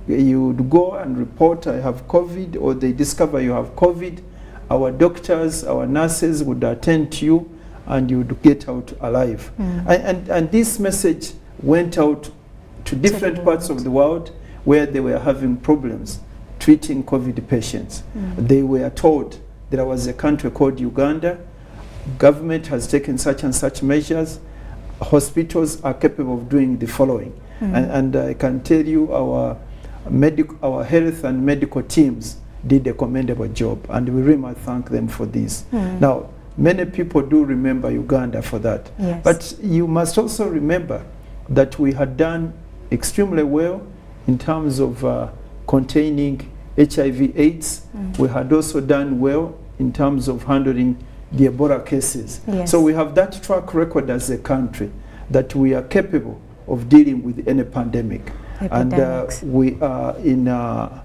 You would go and report, I have COVID, or they discover you have COVID. Our doctors, our nurses would attend to you, and you would get out alive. And this message went out to different parts of the world where they were having problems treating COVID patients. They were told there was a country called Uganda. Government has taken such and such measures. Hospitals are capable of doing the following. And I can tell you our health and medical teams did a commendable job, and we really must thank them for this. Now, many people do remember Uganda for that. Yes. But you must also remember that we had done extremely well in terms of containing HIV/AIDS. We had also done well in terms of handling the Ebola cases. Yes. So we have that track record as a country that we are capable of dealing with any pandemic. And we are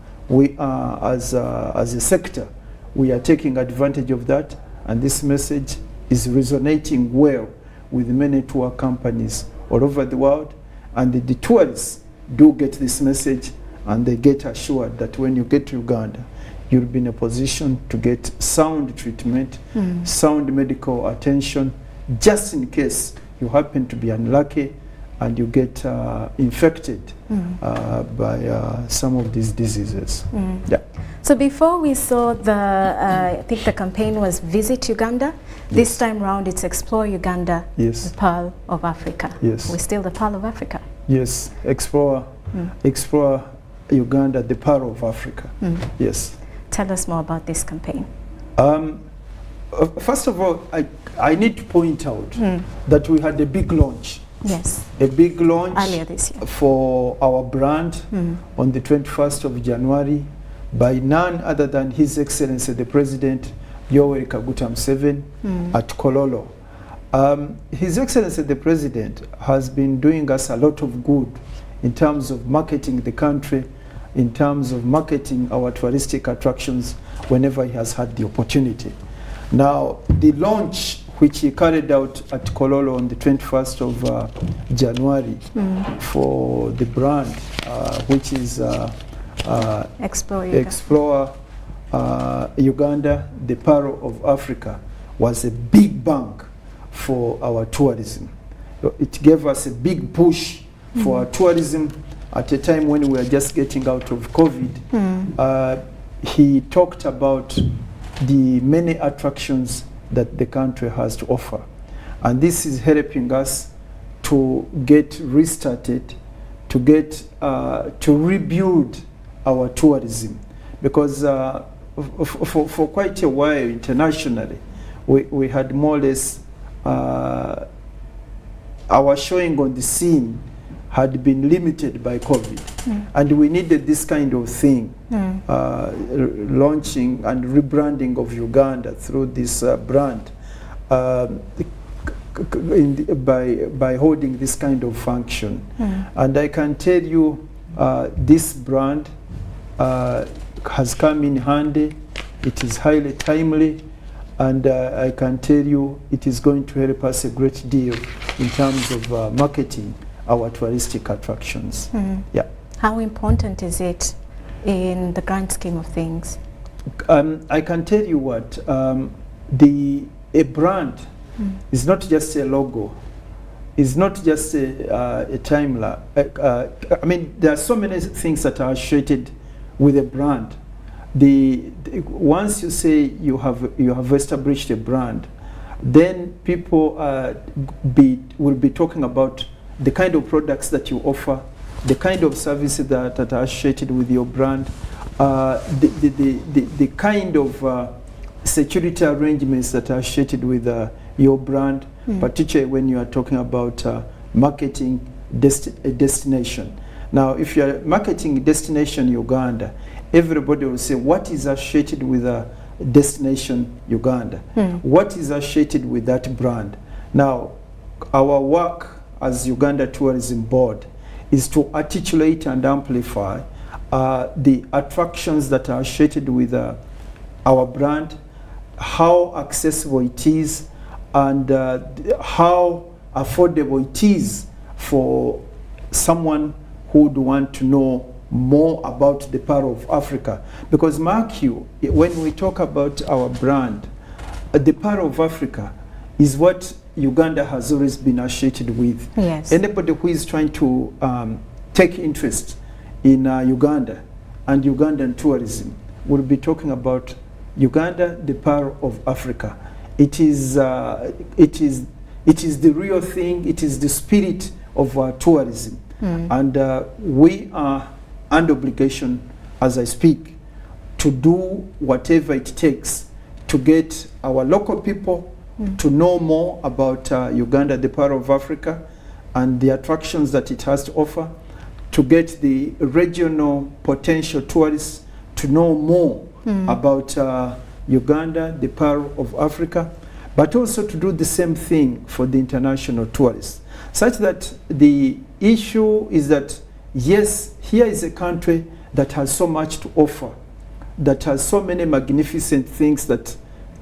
as a sector, we are taking advantage of that, and this message is resonating well with many tour companies all over the world, and the tourists do get this message, and they get assured that when you get to Uganda, you'll be in a position to get sound treatment, sound medical attention, just in case you happen to be unlucky and you get infected by some of these diseases. Yeah. So before we saw I think the campaign was Visit Uganda. This time round it's Explore Uganda, the Pearl of Africa. Yes. We're still the Pearl of Africa. Yes, Explore Uganda, the Pearl of Africa. Yes. Tell us more about this campaign. First of all, I need to point out that we had a big launch Yes. A big launch earlier this year for our brand on the 21st of January by none other than His Excellency the President Yoweri Kaguta Museveni at Kololo. His Excellency the President has been doing us a lot of good in terms of marketing the country, in terms of marketing our touristic attractions whenever he has had the opportunity. Now, the launch which he carried out at Kololo on the 21st of January for the brand, which is Explore Uganda, the Pearl of Africa, was a big bang for our tourism. It gave us a big push for our tourism at a time when we were just getting out of COVID. He talked about the many attractions that the country has to offer. And this is helping us to get restarted, to get to rebuild our tourism. Because for quite a while internationally, we had more or less our showing on the scene had been limited by COVID. And we needed this kind of thing, launching and rebranding of Uganda through this brand by holding this kind of function. And I can tell you this brand has come in handy. It is highly timely, and I can tell you it is going to help us a great deal in terms of marketing our touristic attractions. Yeah. How important is it in the grand scheme of things? I can tell you what, a brand is not just a logo, it's not just a timeline. I mean, there are so many things that are associated with a brand. Once you say you have established a brand, then people will be talking about the kind of products that you offer, the kind of services that are associated with your brand, the kind of security arrangements that are associated with your brand, particularly when you are talking about marketing a destination. Now, if you are marketing destination Uganda, everybody will say, what is associated with destination Uganda? What is associated with that brand? Now, our work as Uganda Tourism Board is to articulate and amplify the attractions that are associated with our brand, how accessible it is, and how affordable it is for someone who would want to know more about the Pearl of Africa. Because mark you, when we talk about our brand, the Pearl of Africa is what Uganda has always been associated with. Yes. Anybody who is trying to take interest in Uganda and Ugandan tourism will be talking about Uganda, the Pearl of Africa. It is the real thing. It is the spirit of tourism, and we are under obligation, as I speak, to do whatever it takes to get our local people to know more about Uganda, the Pearl of Africa, and the attractions that it has to offer, to get the regional potential tourists to know more about Uganda, the Pearl of Africa, but also to do the same thing for the international tourists. Such that the issue is that, yes, here is a country that has so much to offer, that has so many magnificent things that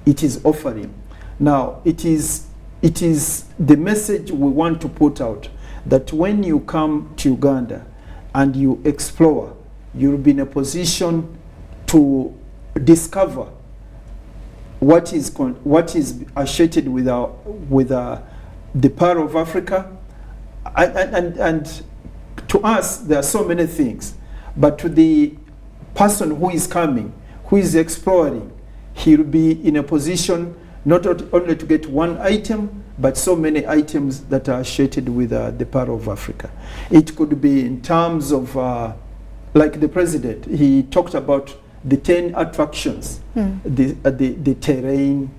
it is offering. Now, it is the message we want to put out, that when you come to Uganda and you explore, you'll be in a position to discover what is associated with the Pearl of Africa, and to us there are so many things, but to the person who is coming, who is exploring, he will be in a position not only to get one item, but so many items that are associated with the Pearl of Africa. It could be in terms of, like the president, he talked about the 10 attractions, the terrain,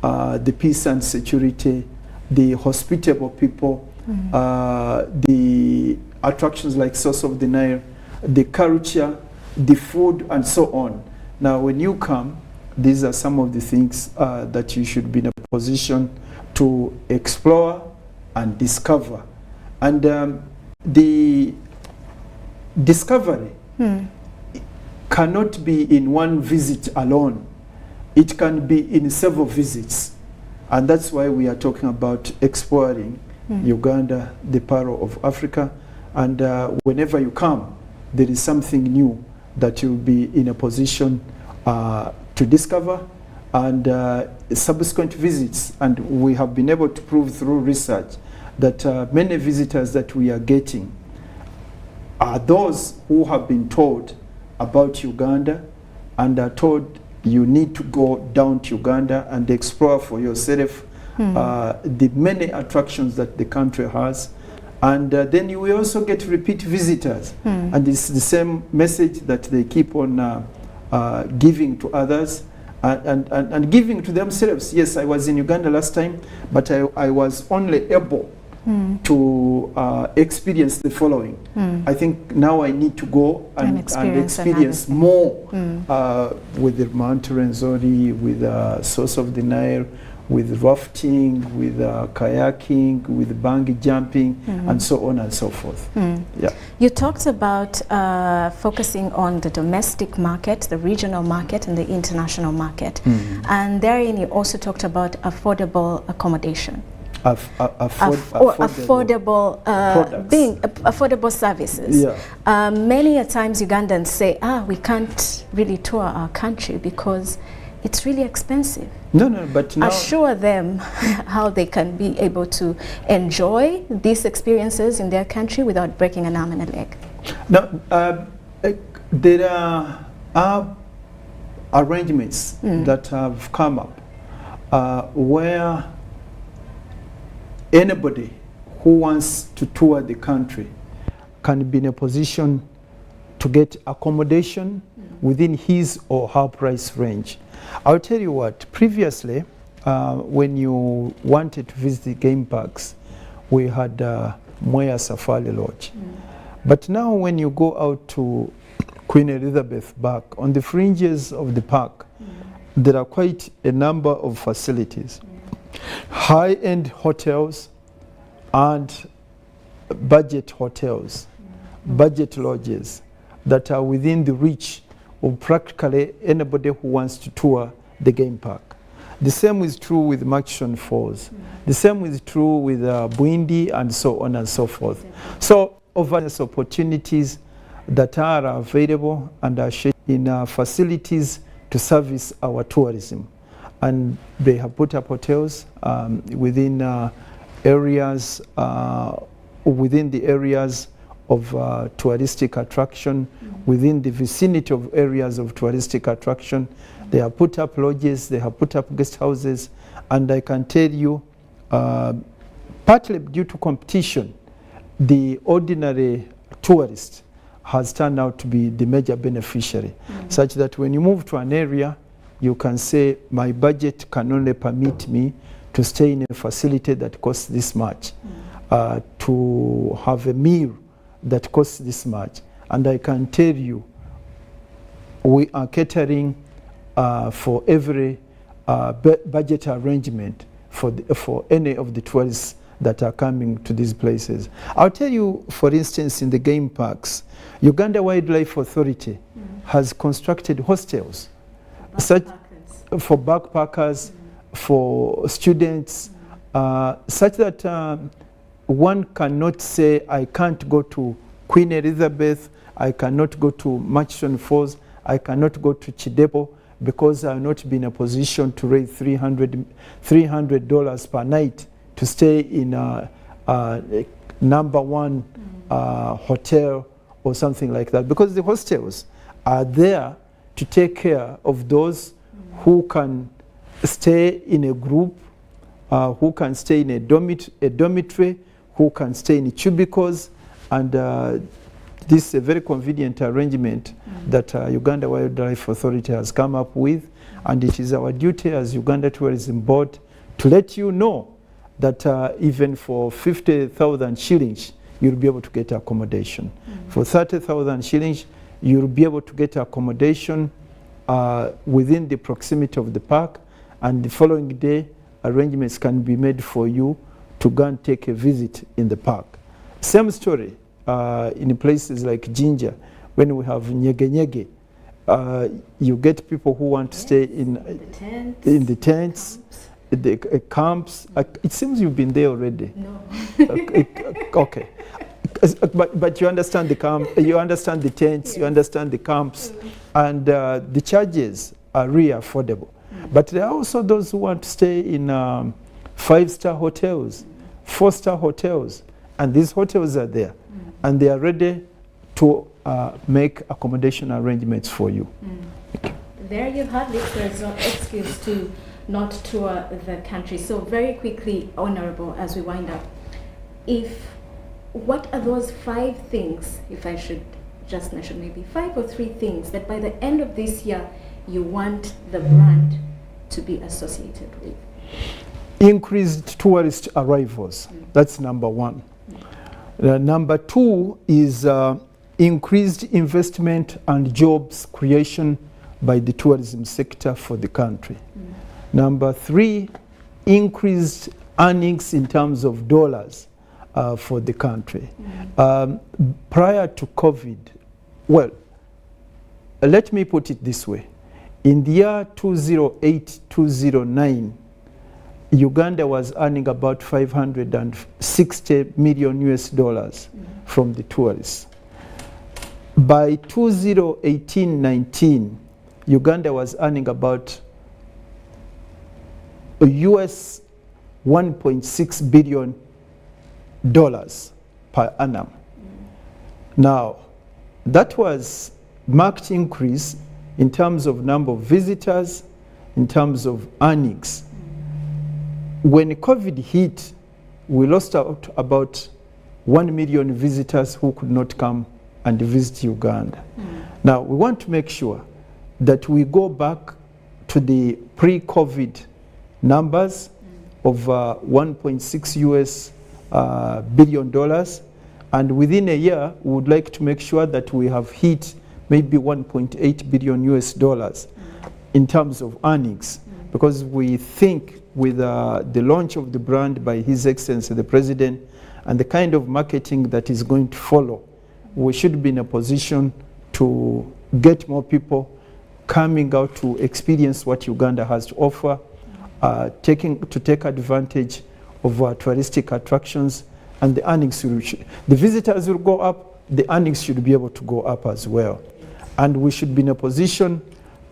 the peace and security, the hospitable people, the attractions like Source of the Nile, the culture, the food, and so on. Now, when you come, these are some of the things that you should be in a position to explore and discover. And the discovery cannot be in one visit alone. It can be in several visits. And that's why we are talking about exploring Uganda, the Pearl of Africa. And whenever you come, there is something new that you'll be in a position to discover, and subsequent visits. And we have been able to prove through research that many visitors that we are getting are those who have been told about Uganda and are told you need to go down to Uganda and explore for yourself the many attractions that the country has. And then you will also get repeat visitors. And it's the same message that they keep on giving to others and giving to themselves. Yes, I was in Uganda last time, but I was only able to experience the following. I think now I need to go and experience more with the Mount Rwenzori, with Source of the Nile, with rafting, with kayaking, with bungee jumping, and so on and so forth. Yeah. You talked about focusing on the domestic market, the regional market, and the international market. And therein you also talked about affordable accommodation. Affordable affordable services. Yeah. Many a times Ugandans say, we can't really tour our country because it's really expensive. No, but now assure them how they can be able to enjoy these experiences in their country without breaking an arm and a leg. Now, there are arrangements that have come up where anybody who wants to tour the country can be in a position to get accommodation within his or her price range. I'll tell you what, previously, when you wanted to visit the game parks, we had Moya Safari Lodge. But now when you go out to Queen Elizabeth Park, on the fringes of the park, there are quite a number of facilities. High-end hotels and budget hotels, budget lodges that are within the reach of practically anybody who wants to tour the game park. The same is true with Murchison Falls. The same is true with Bwindi and so on and so forth. So overseas opportunities that are available and are in facilities to service our tourism. And they have put up hotels within areas, within the areas of touristic attraction, within the vicinity of areas of touristic attraction. They have put up lodges, they have put up guest houses, and I can tell you, partly due to competition, the ordinary tourist has turned out to be the major beneficiary, such that when you move to an area, you can say, my budget can only permit me to stay in a facility that costs this much, to have a meal that costs this much. And I can tell you, we are catering for every budget arrangement for any of the tourists that are coming to these places. I'll tell you, for instance, in the game parks, Uganda Wildlife Authority has constructed hostels for backpackers, for students, such that one cannot say, I can't go to Queen Elizabeth, I cannot go to Murchison Falls, I cannot go to Chidepo because I will not be in a position to raise $300 per night to stay in a #1 hotel or something like that. Because the hostels are there to take care of those who can stay in a group, who can stay in a dormitory, who can stay in cubicles, and this is a very convenient arrangement that Uganda Wildlife Authority has come up with, and it is our duty as Uganda Tourism Board to let you know that even for 50,000 shillings, you'll be able to get accommodation. For 30,000 shillings, you'll be able to get accommodation within the proximity of the park, and the following day, arrangements can be made for you to go and take a visit in the park. Same story in places like Jinja, when we have Nyege Nyege, you get people who want to stay in the tents, the camps. It seems you've been there already. No. Okay. But you understand the camp, you understand the tents, you understand the camps, and the charges are really affordable. But there are also those who want to stay in 5-star hotels, 4-star hotels, and these hotels are there, and they are ready to make accommodation arrangements for you. There you have it. There's no excuse to not tour the country. So very quickly, Honorable, as we wind up, what are those 5 things, if I should just mention maybe 5 or 3 things that by the end of this year you want the brand to be associated with? Increased tourist arrivals. That's number 1. Number 2 is increased investment and jobs creation by the tourism sector for the country. Number 3, increased earnings in terms of dollars for the country. Prior to COVID, well, let me put it this way. In the year 2008-2009, Uganda was earning about $560 million US from the tourists. By 2018-19, Uganda was earning about US $1.6 billion per annum. Now, that was marked increase in terms of number of visitors, in terms of earnings. When COVID hit, we lost out about 1 million visitors who could not come and visit Uganda. Now, we want to make sure that we go back to the pre-COVID numbers of $1.6 US billion, and within a year, we would like to make sure that we have hit maybe $1.8 billion US in terms of earnings, because we think with the launch of the brand by His Excellency the President and the kind of marketing that is going to follow, we should be in a position to get more people coming out to experience what Uganda has to offer, to take advantage of our touristic attractions, and the earnings the visitors will go up, the earnings should be able to go up as well. And we should be in a position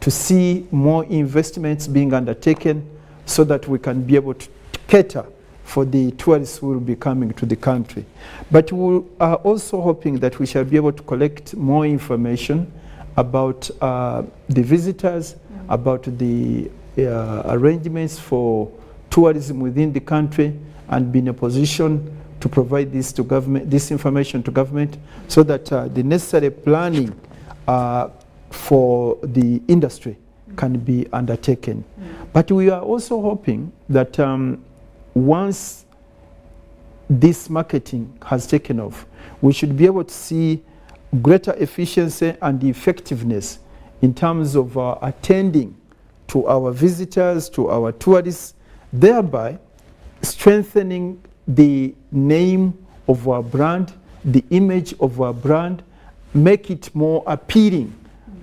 to see more investments being undertaken so that we can be able to cater for the tourists who will be coming to the country. But we are also hoping that we shall be able to collect more information about the visitors, about the arrangements for tourism within the country, and be in a position to provide this to government, this information to government, so that the necessary planning for the industry can be undertaken. But we are also hoping that once this marketing has taken off, we should be able to see greater efficiency and effectiveness in terms of attending to our visitors, to our tourists, thereby strengthening the name of our brand, the image of our brand, make it more appealing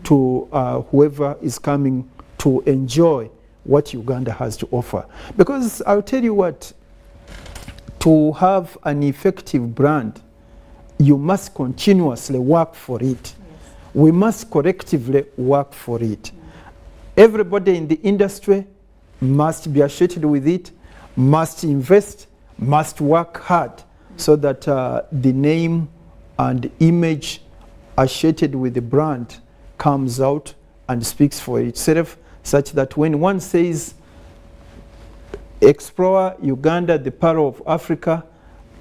to whoever is coming to enjoy what Uganda has to offer. Because I'll tell you what, to have an effective brand, you must continuously work for it. We must collectively work for it. Everybody in the industry must be associated with it, must invest, must work hard, so that the name and image associated with the brand comes out and speaks for itself, such that when one says Explore Uganda, the Pearl of Africa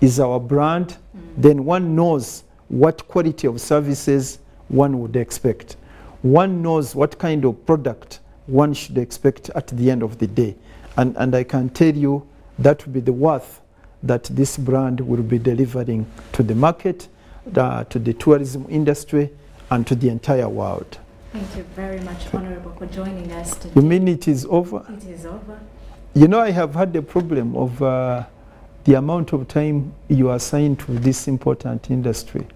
is our brand, then one knows what quality of services one would expect. One knows what kind of product one should expect at the end of the day. And I can tell you that will be the worth that this brand will be delivering to the market, to the tourism industry, and to the entire world. Thank you very much, Honorable, for joining us today. You mean it is over? It is over. You know, I have had the problem of the amount of time you assign to this important industry.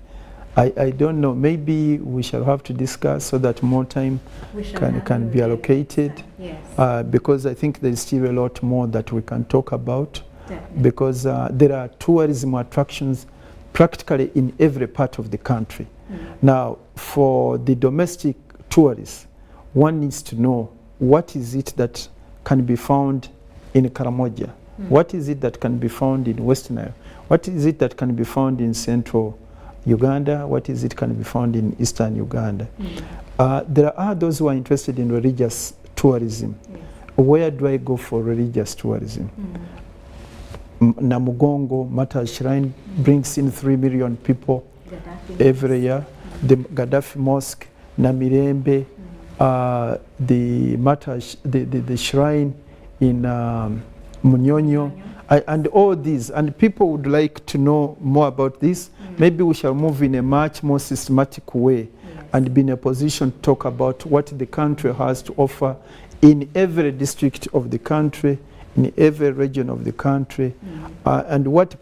I don't know, maybe we shall have to discuss so that more time can be allocated. Yes. Because I think there is still a lot more that we can talk about. Definitely. Because there are tourism attractions practically in every part of the country. Now, for the domestic tourists, one needs to know what is it that can be found in Karamoja, what is it that can be found in West Nile, what is it that can be found in central Uganda, what is it can be found in eastern Uganda. There are those who are interested in religious tourism. Yes. Where do I go for religious tourism? Namugongo Mata Shrine brings in 3 million people every year. The Gaddafi Mosque, Namirembe, the shrine in Munyonyo, and all these. And people would like to know more about this. Maybe we shall move in a much more systematic way and be in a position to talk about what the country has to offer in every district of the country, in every region of the country, and what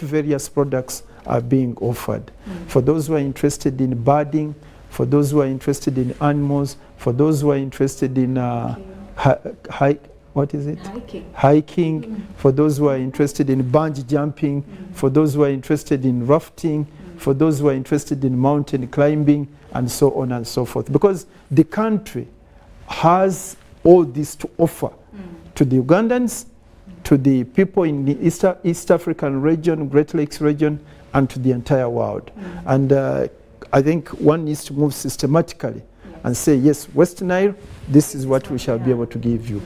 various products are being offered. For those who are interested in birding, for those who are interested in animals, for those who are interested in hiking, for those who are interested in bungee jumping, for those who are interested in rafting, for those who are interested in mountain climbing, and so on and so forth. Because the country has all this to offer to the Ugandans, to the people in the East African region, Great Lakes region, and to the entire world. And I think one needs to move systematically and say, yes, West Nile, this is what we shall be able to give you.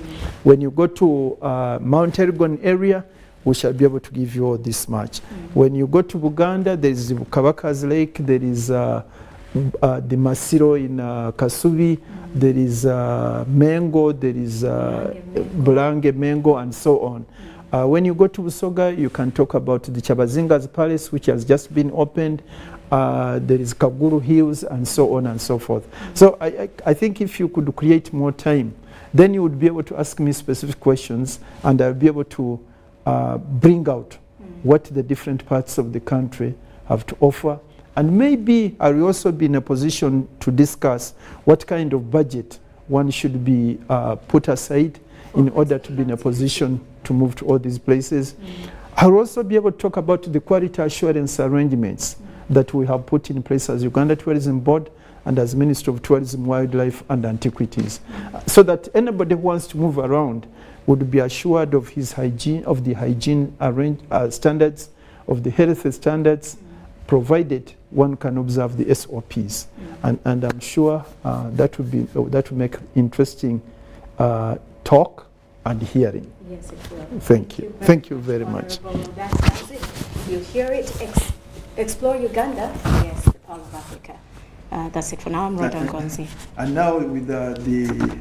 When you go to Mount Elgon area, we shall be able to give you all this much. When you go to Buganda, there is Kabaka's Lake, there is the Masiro in Kasubi, there is Mengo, there is Bulange Mengo, and so on. When you go to Busoga, you can talk about the Chabazinga's Palace, which has just been opened. There is Kaguru Hills, and so on and so forth. So I think if you could create more time, then you would be able to ask me specific questions, and I'll be able to bring out what the different parts of the country have to offer. And maybe I will also be in a position to discuss what kind of budget one should be put aside in order to be in a position to move to all these places. I will also be able to talk about the quality assurance arrangements that we have put in place as Uganda Tourism Board and as Ministry of Tourism, Wildlife and Antiquities, so that anybody who wants to move around would be assured of his hygiene, of the hygiene standards, of the health standards, provided one can observe the SOPs. And I'm sure that will make interesting talk and hearing. Yes, it will. Thank you. Thank you very much. That's it. You hear it. Explore Uganda. Yes, the Pearl of Africa. That's it for now. I'm Rhoda Ngonzi. And now with the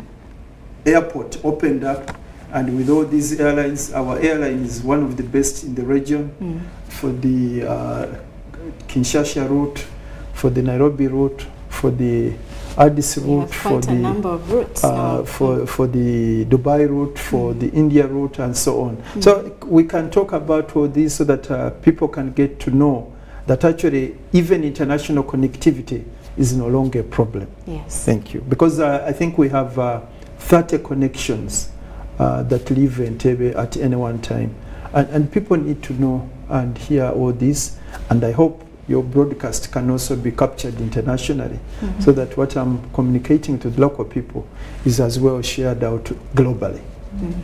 airport opened up, and with all these airlines, our airline is one of the best in the region for the Kinshasa route, for the Nairobi route, for the Addis route, for the number of routes for the Dubai route, for the India route, and so on. So we can talk about all these so that people can get to know that actually even international connectivity is no longer a problem. Yes. Thank you. Because I think we have 30 connections that live in Entebbe at any one time. And people need to know and hear all this. And I hope your broadcast can also be captured internationally so that what I'm communicating to the local people is as well shared out globally.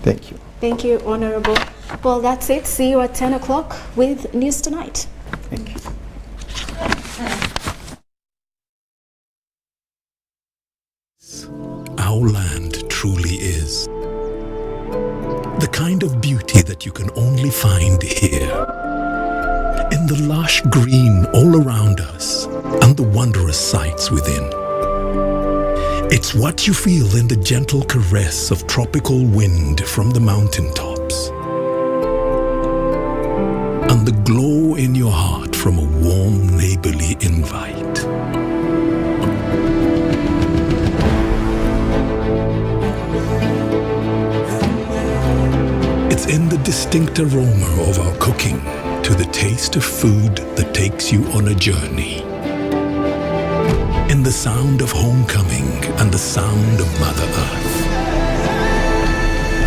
Thank you. Thank you, Honorable. Well, that's it. See you at 10 o'clock with News Tonight. Thank you. Our land truly is the kind of beauty that you can only find here. In the lush green all around us and the wondrous sights within. It's what you feel in the gentle caress of tropical wind from the mountaintop. the glow in your heart from a warm neighborly invite. It's in the distinct aroma of our cooking to the taste of food that takes you on a journey. In the sound of homecoming and the sound of Mother Earth.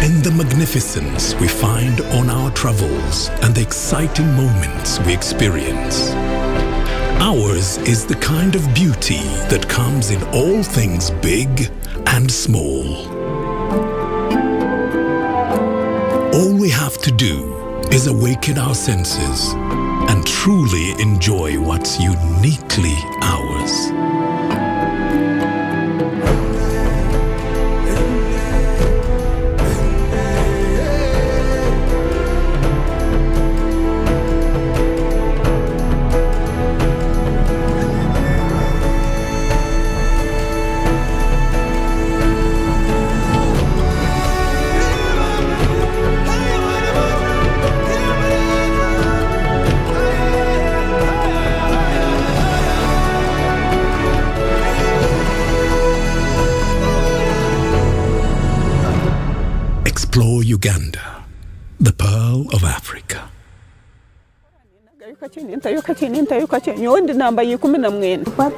In the magnificence we find on our travels and the exciting moments we experience. Ours is the kind of beauty that comes in all things big and small. All we have to do is awaken our senses and truly enjoy what's uniquely ours. Explore Uganda, the pearl of Africa. What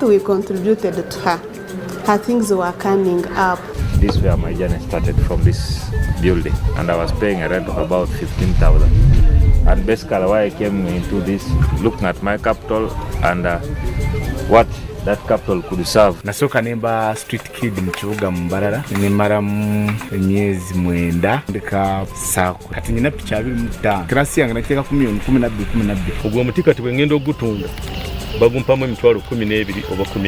we contributed to her things were coming up. This is where my journey started, from this building, and I was paying a rent of about 15,000. And basically why I came into this, looking at my capital and what that capital could serve. Nasoka nemba street kid mchuga mbarara nimara myezi 9 ndika sako kati nyina picha 25 klasi yange nakeka 10,000 12 ubwo mutika tibwe ngendo gutunda bagumpamo 12,000 oba 10